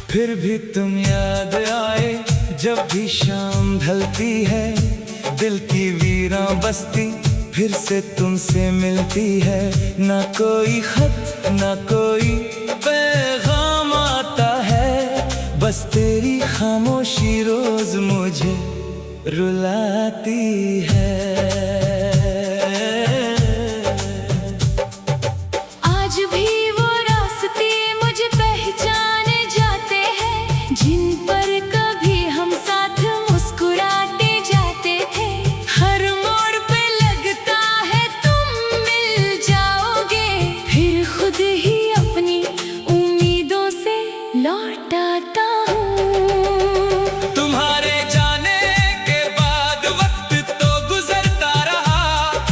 फिर भी तुम याद आए जब भी शाम ढलती है। दिल की वीरां बस्ती फिर से तुमसे मिलती है। ना कोई खत ना कोई पैगाम आता है, बस तेरी खामोशी रोज मुझे रुलाती है। आज भी वो रास्ते मुझे पहचाने जाते हैं, जिन पर कभी हम साथ मुस्कुराते जाते थे। हर मोड़ पे लगता है तुम मिल जाओगे, फिर खुद ही अपनी उम्मीदों से लौट आता हूँ। तुम्हारे जाने के बाद वक्त तो गुजरता रहा,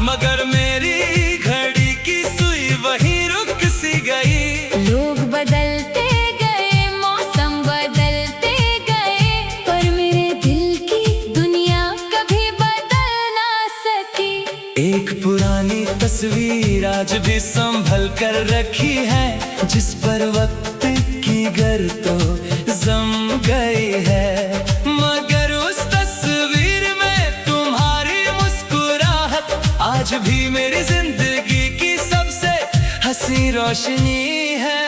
मगर मेरी घड़ी की सुई वहीं रुक सी गई। लोग बदलते गए, मौसम बदलते गए, पर मेरे दिल की दुनिया कभी बदल ना सकी। एक पुरानी तस्वीर आज भी संभल कर रखी है, जिस पर वक्त की गर तो जम गई है। मगर उस तस्वीर में तुम्हारी मुस्कुराहट आज भी मेरी जिंदगी की सबसे हंसी रोशनी है।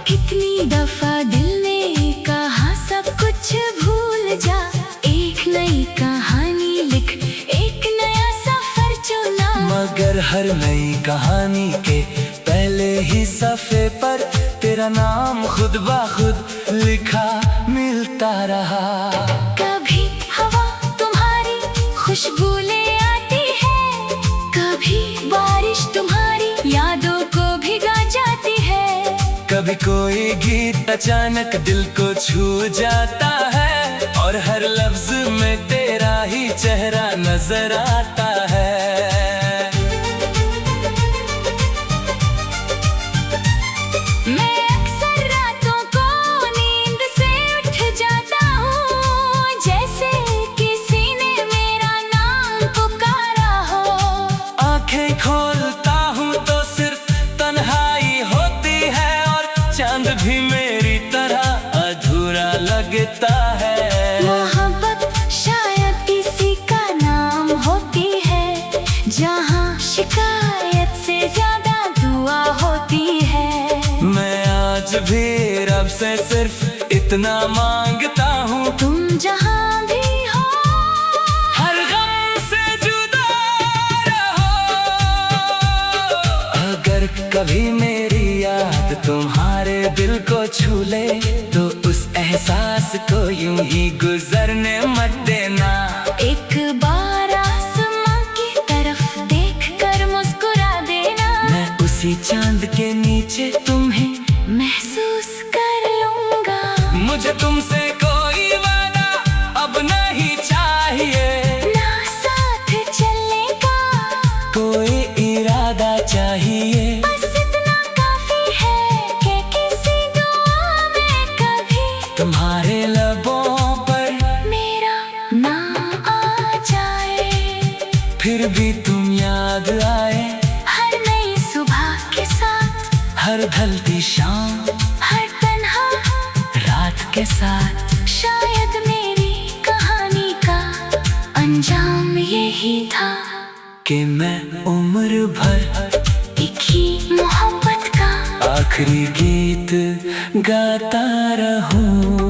कितनी दफा दिल ने कहा सब कुछ भूल जा, एक नई कहानी लिख, एक नया सफर चुना। मगर हर नई कहानी के पहले ही सफ़े पर तेरा नाम खुद ब खुद लिखा मिलता रहा। कभी हवा तुम्हारी खुशबू ले आती है, कभी बारिश तुम्हारी यादों को भिगा जाती है। कभी कोई गीत अचानक दिल को छू जाता है, और हर लफ्ज में तेरा ही चेहरा नजर आता है। मैं अक्सर रातों को नींद से उठ जाता हूँ, जैसे किसी ने मेरा नाम पुकारा हो। आंखें खोलता हूँ तो सिर्फ तन्हाई होती है, और चांद भी मेरी तरह अधूरा लगता है। मोहब्बत शायद इसी का नाम होती है, जहाँ शिकायत से ज्यादा दुआ होती है। मैं आज भी रब से सिर्फ इतना मांगता हूँ, तुम जहाँ भी हो हर गम से जुदा रहो। अगर कभी मेरी याद तुम्हारे दिल को छू ले, तो उस एहसास को यूं ही गुजरने मत देना। एक बार आसमां की तरफ देख कर मुस्कुरा देना। मैं उसी चांद के नीचे तुम्हें महसूस कर लूंगा। मुझे तुमसे कोई वादा अब नहीं चाहिए, ना साथ चलने का कोई इरादा चाहिए। बस इतना काफी है कि किसी दुआ में कभी तुम्हारे लबों पर मेरा नाम आ जाए। फिर भी तुम याद आए, हर नई सुबह के साथ, हर ढलती शाम, हर तन्हा रात के साथ। शायद मेरी कहानी का अंजाम यही था, कि मैं उम्र भर एक ही मोहब्बत का आखिरी गीत गाता रहूं।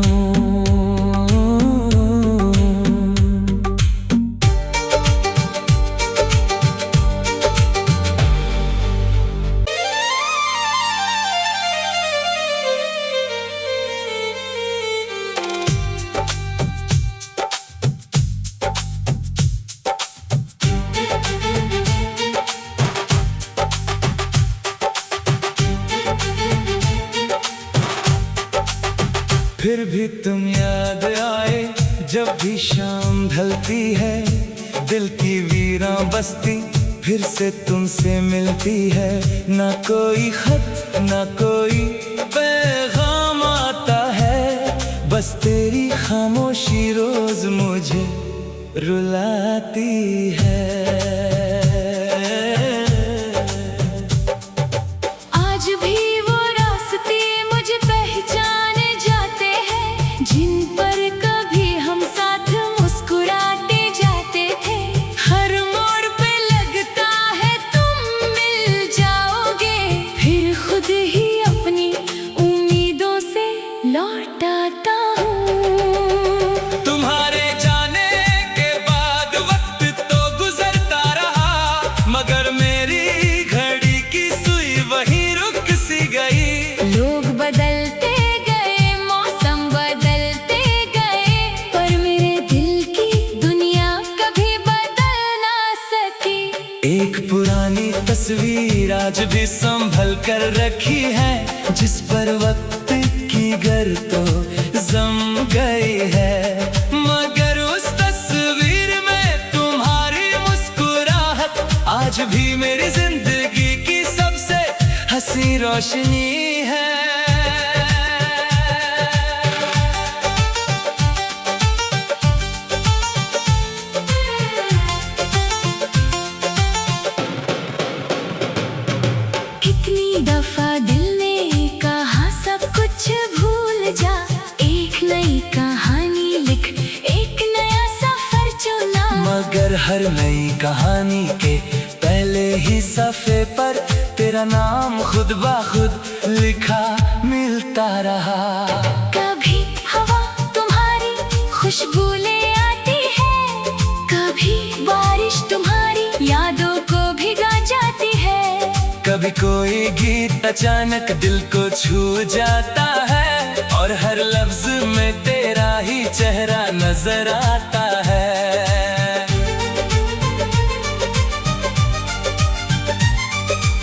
फिर भी तुम याद आए जब भी शाम ढलती है। दिल की वीरां बस्ती फिर से तुमसे मिलती है। ना कोई खत ना कोई पैगाम आता है, बस तेरी खामोशी रोज मुझे रुलाती है। आज भी वो रास्ते मुझे पहचाने जाते हैं, जिन पर कभी हम साथ मुस्कुराते जाते थे। हर मोड़ पे लगता है तुम मिल जाओगे, फिर खुद ही अपनी उम्मीदों से लौट आता हूँ। तुम्हारे जाने के बाद वक्त तो गुजरता रहा, मगर मेरी घड़ी की सुई वहीं रुक सी गई। लोग बदलते गए, मौसम बदलते गए, पर मेरे दिल की दुनिया कभी बदल ना सकी। एक पुरानी तस्वीर आज भी संभल कर रखी है, जिस पर वक्त की गर तो जम गई है। मगर उस तस्वीर में तुम्हारी मुस्कुराहट आज भी मेरी जिंदगी की सबसे हंसी रोशनी है। कितनी दफा दिल ने कहा सब कुछ भूल जा, एक नई कहानी लिख, एक नया सफर चुना। मगर हर नई कहानी के पहले ही सफ़े पर तेरा नाम खुद ब खुद लिखा मिलता रहा। कभी हवा तुम्हारी खुशबू ले आती है, कभी बारिश तुम्हारी यादों को भिगा जाती है। कभी कोई गीत अचानक दिल को छू जाता है, और हर लफ्ज में तेरा ही चेहरा नजर आता है।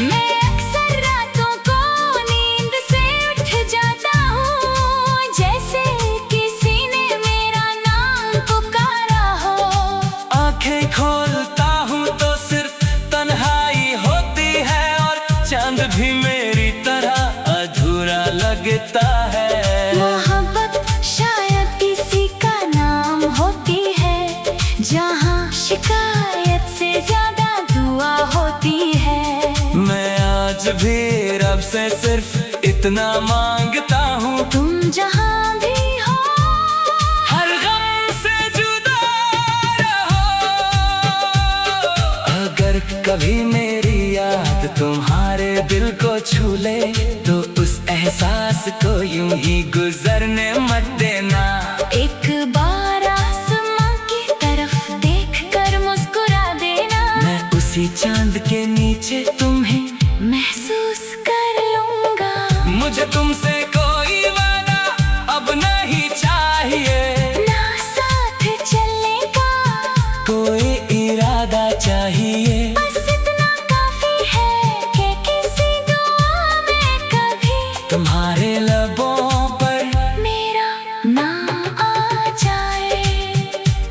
मैं अक्सर रातों को नींद से उठ जाता हूँ, जैसे किसी ने मेरा नाम पुकारा हो। आंखें खोलता हूँ तो सिर्फ तन्हाई होती है, और चांद भी मेरी तरह अधूरा लगता है। मोहब्बत शायद इसी का नाम होती है, जहाँ शिकायत से ज्यादा दुआ होती है। मैं आज भी रब से सिर्फ इतना मांगता हूँ, तुम जहाँ भी हो हर गम से जुदा रहो। अगर कभी मेरी याद तुम्हारे दिल को छू ले, तो उस एहसास को यूं ही गुजरने मत देना। एक बार आसमां की तरफ देख कर मुस्कुरा देना। मैं उसी चांद के नीचे तुम्हें महसूस कर लूंगा। मुझे तुमसे कोई वादा अब नहीं चाहिए, ना साथ चलने का कोई इरादा चाहिए। बस इतना काफी है कि किसी दुआ में कभी तुम्हारे लबों पर मेरा नाम आ जाए,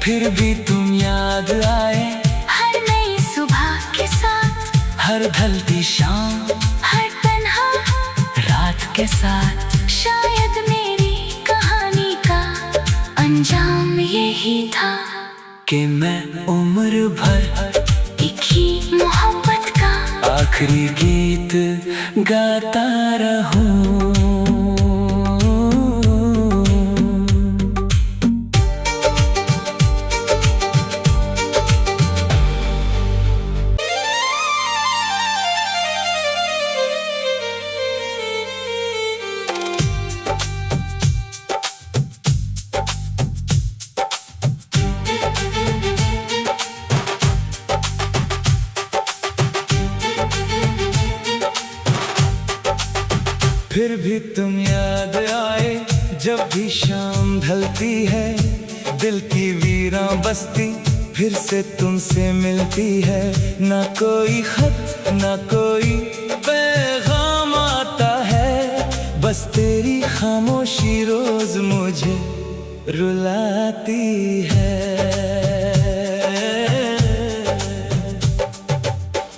फिर भी तुम याद आए। हर नई सुबह के साथ, हर ढलती शाम, हर तन्हा रात के साथ। शायद मेरी कहानी का अंजाम यही था, कि मैं उम्र भर एक ही मोहब्बत का आखिरी गीत गाता रहूं। फिर भी तुम याद आए जब भी शाम ढलती है, दिल की वीरां बस्ती फिर से तुमसे मिलती है। ना कोई खत ना कोई पैगाम आता है, बस तेरी खामोशी रोज मुझे रुलाती है।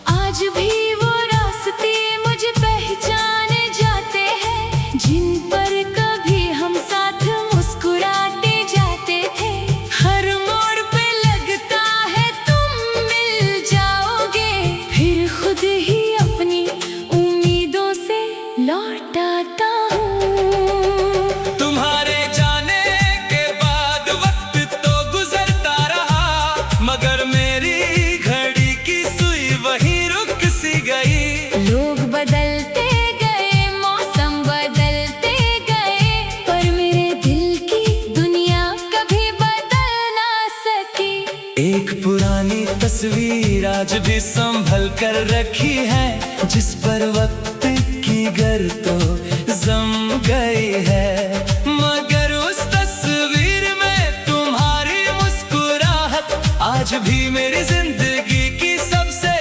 आज भी वो रास्ते मुझे पहचाने जाते हैं, जिन पर कभी हम साथ मुस्कुराते जाते तस्वीर आज भी संभल कर रखी है, जिस पर वक्त की गर तो जम गई है। मगर उस तस्वीर में तुम्हारी मुस्कुराहट आज भी मेरी जिंदगी की सबसे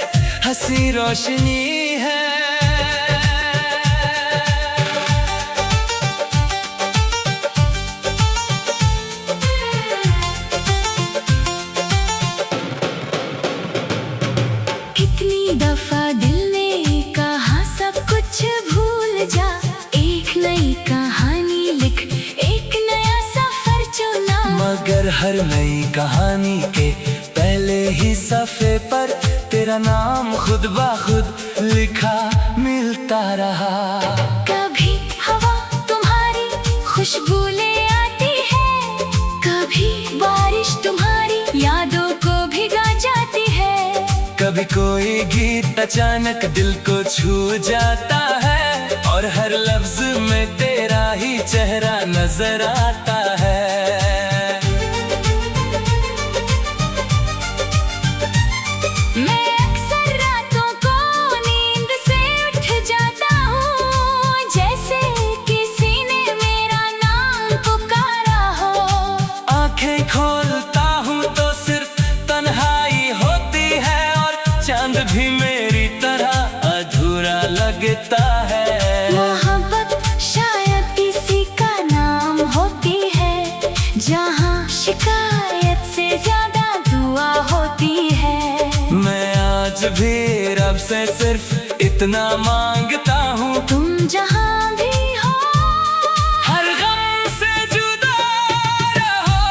हंसी रोशनी है। कितनी दफा दिल ने कहा सब कुछ भूल जा, एक नई कहानी लिख, एक नया सफर चुना। मगर हर नई कहानी के पहले ही सफ़े पर तेरा नाम खुद ब खुद लिखा मिलता रहा। कभी हवा तुम्हारी खुशबू ले आती है, कभी बारिश तुम्हारी यादों को भिगा जाती है। कभी कोई गीत अचानक दिल को छू जाता है, और हर लफ्ज में तेरा ही चेहरा नजर आता है। मैं अक्सर रातों को नींद से उठ जाता हूँ, जैसे किसी ने मेरा नाम पुकारा हो। आंखें खोलता हूँ तो सिर्फ तन्हाई होती है, और चांद भी मेरी तरह अधूरा लगता है। मोहब्बत शायद किसी का नाम होती है, जहाँ शिकायत से ज्यादा दुआ होती है। मैं आज भी रब से सिर्फ इतना मांगता हूँ, तुम जहाँ भी हो हर गम से जुदा रहो।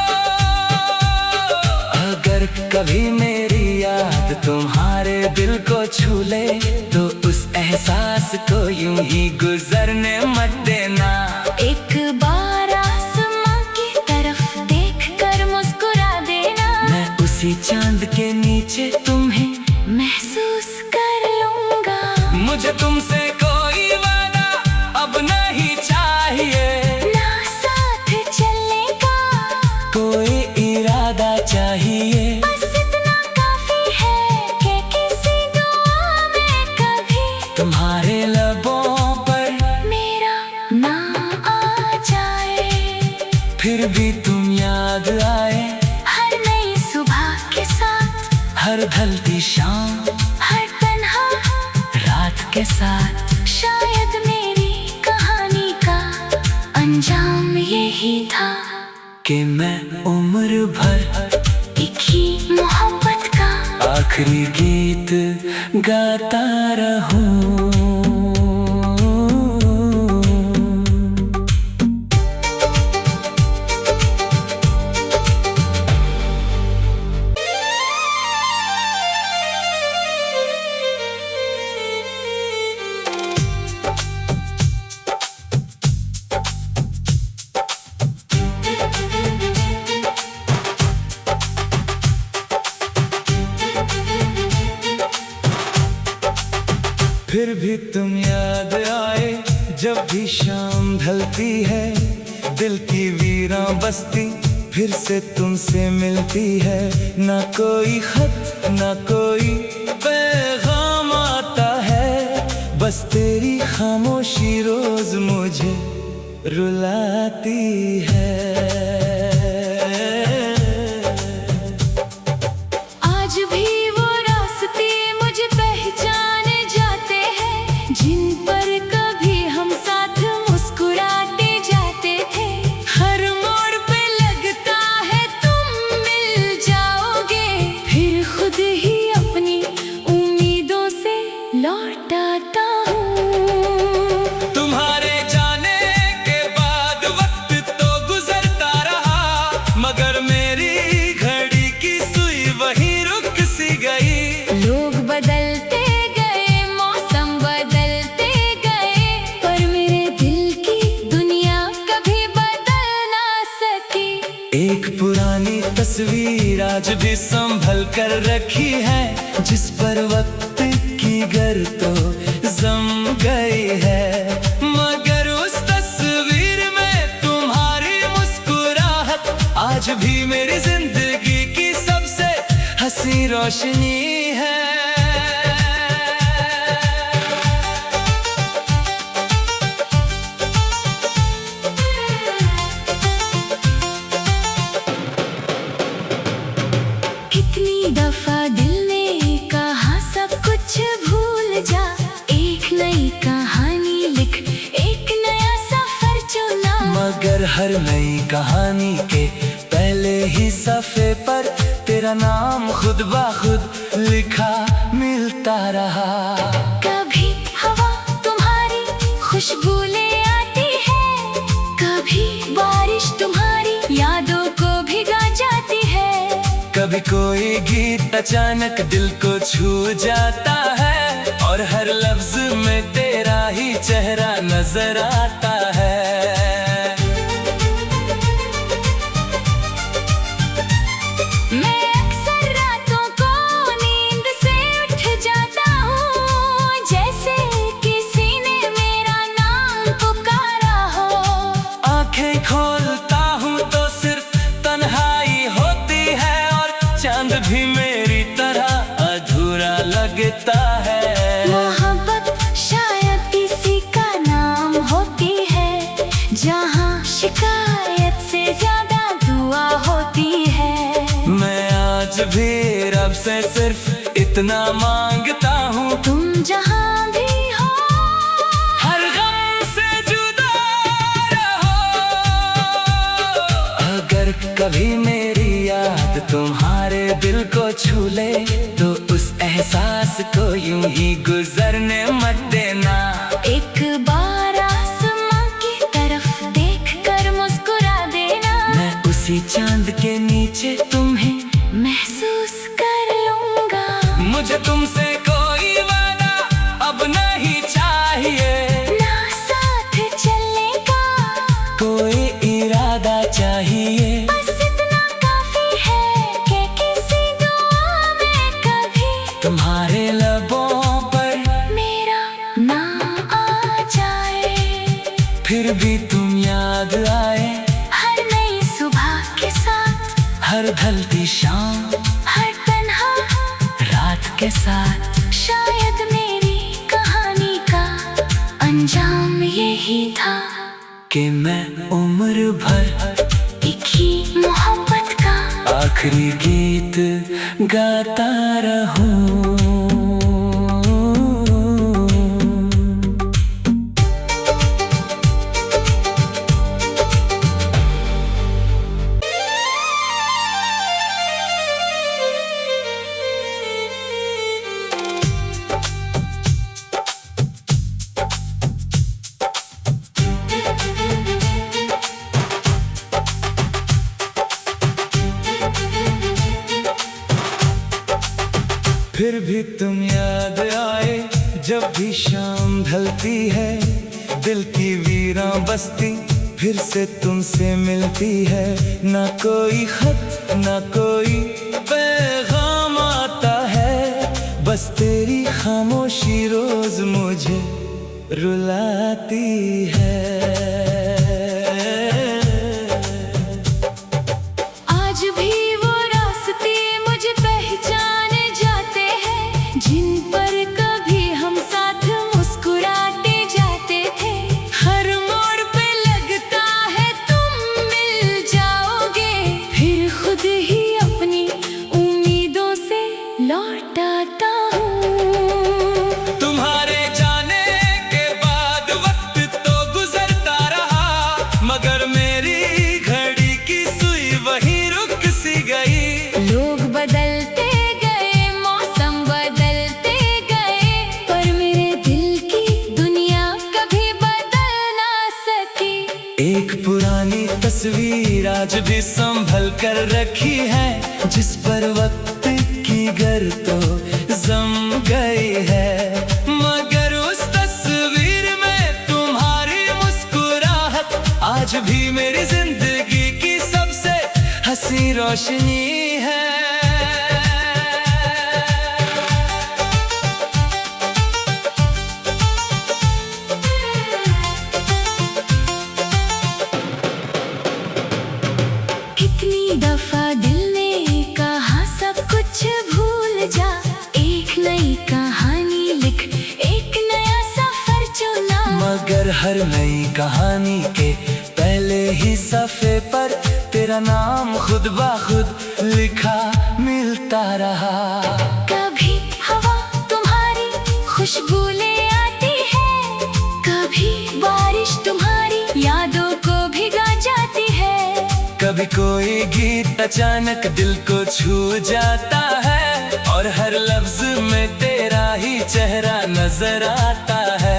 अगर कभी मेरी याद तुम्हारे दिल को छू ले, तो उस एहसास को यूं ही गुजरने मत देना। एक बार आसमां की तरफ देख कर मुस्कुरा देना। मैं उसी चांद के नीचे तुम्हें महसूस कर लूंगा। मुझे तुमसे कोई वादा अब नहीं चाहिए, ना साथ चलने का कोई इरादा चाहिए। बस इतना काफी है कि किसी दुआ में कभी तुम्हारे लबों पर मेरा नाम आ जाए। फिर भी तुम याद आए, हर नई सुबह के साथ, हर ढलती शाम, हर तन्हा रात के साथ। शायद मेरी कहानी का अंजाम यही था, कि मैं उम्र भर एक ही मोहब्बत का आखिरी गीत गाता रहूं। फिर भी तुम याद आए, जब भी शाम ढलती है, दिल की वीरां बस्ती फिर से तुमसे मिलती है। ना कोई खत ना कोई पैगाम आता है, बस तेरी खामोशी रोज मुझे रुलाती है। आज भी वो रास्ते मुझे पहचाने जाते हैं, जिन पर कभी हम साथ मुस्कुराते जाते थे। हर मोड़ पे लगता है तुम मिल जाओगे, फिर खुद ही अपनी उम्मीदों से लौट आता हूँ। तुम्हारे जाने के बाद वक्त तो गुजरता रहा, मगर मेरी घड़ी की सुई वहीं रुक सी गई। लोग बदलते गए, मौसम बदलते गए, पर मेरे दिल की दुनिया कभी बदल ना सकी। एक पुरानी तस्वीर आज भी संभल कर रखी है, जिस पर वक्त की गर तो जम गई है। मगर उस तस्वीर में तुम्हारी मुस्कुराहट आज भी मेरी जिंदगी की सबसे हंसी रोशनी रोशनी है। कितनी दफा दिल ने कहा सब कुछ भूल जा, एक नई कहानी लिख, एक नया सफर चुना। मगर हर नई कहानी के पहले ही सफ़े पर तेरा नाम खुद ब खुद लिखा मिलता रहा। कभी हवा तुम्हारी खुशबू ले आती है, कभी बारिश तुम्हारी यादों को भिगा जाती है। कभी कोई गीत अचानक दिल को छू जाता है, और हर लफ्ज में तेरा ही चेहरा नजर आता है। मैं अक्सर रातों को नींद से उठ जाता हूँ, जैसे किसी ने मेरा नाम पुकारा हो। आंखें खोलता हूँ तो सिर्फ तन्हाई होती है, और चांद भी मेरी तरह अधूरा लगता है। मोहब्बत शायद किसी का नाम होती है, जहाँ शिकायत से ज्यादा दुआ होती है। मैं आज भी रब से सिर्फ इतना मांगता हूँ, तुम जहाँ भी हो हर गम से जुदा रहो। अगर कभी मेरी याद तुम्हारे दिल को छू ले, तो उस एहसास को यूं ही गुजरने मत देना। एक बार आसमां की तरफ देख कर मुस्कुरा देना। मैं उसी चांद के नीचे तुम्हें महसूस कर लूंगा। मुझे तुमसे कोई वादा अब नहीं चाहिए, ना साथ चलने का कोई इरादा चाहिए। बस इतना काफी है कि किसी दुआ में कभी तुम्हारे लबों पर मेरा नाम आ जाए। फिर भी तुम याद आए, हर नई सुबह के साथ, हर ढलती शाम, हर तन्हा रात के साथ। शायद मेरी कहानी का अंजाम यही था, कि मैं उम्र भर एक ही मोहब्बत का आखिरी गीत गाता रहूं। फिर भी तुम याद आए, जब भी शाम ढलती है, दिल की वीरां बस्ती फिर से तुमसे मिलती है। ना कोई खत ना कोई पैगाम आता है, बस तेरी खामोशी रोज मुझे रुलाती है। आज भी वो रास्ते मुझे पहचाने जाते हैं, जिन पर कभी हम साथ मुस्कुराते जाते थे। हर मोड़ पे लगता है तुम मिल जाओगे, फिर खुद ही अपनी उम्मीदों से लौट आता हूँ। तुम्हारे जाने के बाद वक्त तो गुजरता रहा, मगर मेरी घड़ी की सुई वहीं रुक सी गई। लोग बदलते गए, मौसम बदलते गए, पर मेरे दिल की दुनिया कभी बदल ना सकी। एक पुरानी तस्वीर आज भी संभल कर रखी है, जिस पर वक्त की गर तो जम गई है। मगर उस तस्वीर में तुम्हारी मुस्कुराहट आज भी मेरी जिंदगी की सबसे हंसी रोशनी है। कितनी दफा दिल ने कहा सब कुछ भूल कहानी के पहले ही सफ़े पर तेरा नाम खुद ब खुद लिखा मिलता रहा। कभी हवा तुम्हारी खुशबू ले आती है, कभी बारिश तुम्हारी यादों को भिगा जाती है, कभी कोई गीत अचानक दिल को छू जाता है और हर लफ्ज में तेरा ही चेहरा नजर आता है।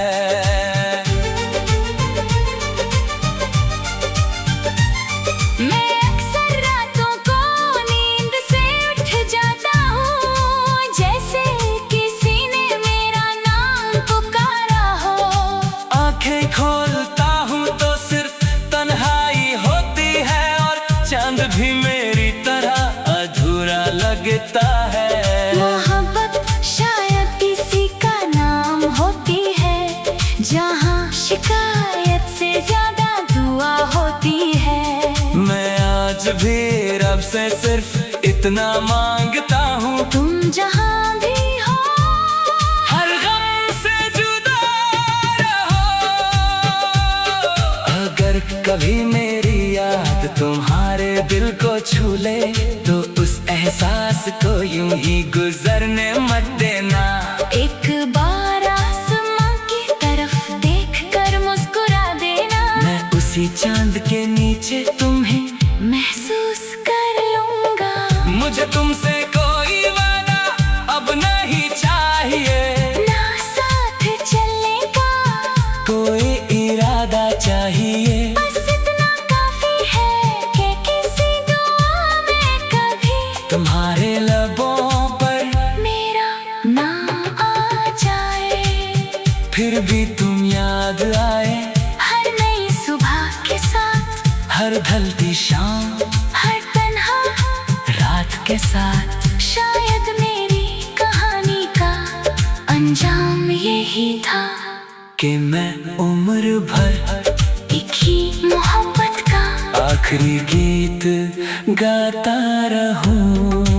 मैं अक्सर रातों को नींद से उठ जाता हूँ, जैसे किसी ने मेरा नाम पुकारा हो। आंखें खोलता हूँ तो सिर्फ तन्हाई होती है और चांद भी मेरी तरह अधूरा लगता है। मोहब्बत शायद किसी का नाम होती है, जहाँ शिकायत से ज्यादा दुआ होती है। मैं आज भी रब से सिर्फ इतना मांगता हूँ, तुम जहाँ भी हो हर गम से जुदा रहो। अगर कभी मेरी याद तुम्हारे दिल को छू ले तो उस एहसास को यूं ही गुजरने मत देना। एक बार आसमां की तरफ देखकर मुस्कुरा देना, मैं उसी चांद के नीचे तुम्हें महसूस कर लूंगा। मुझे तुमसे कोई वादा अब नहीं चाहिए, ना साथ चलने का कोई इरादा चाहिए। बस इतना काफी है कि किसी दुआ में कभी तुम्हारे लबों पर मेरा नाम आ जाए, फिर भी तुम याद आए। हर नई सुबह के साथ, हर ढलती शाम, हर तन्हा रात के साथ। शायद मेरी कहानी का अंजाम यही था कि मैं उम्र भर एक ही मोहब्बत का आखिरी गीत गाता रहूं।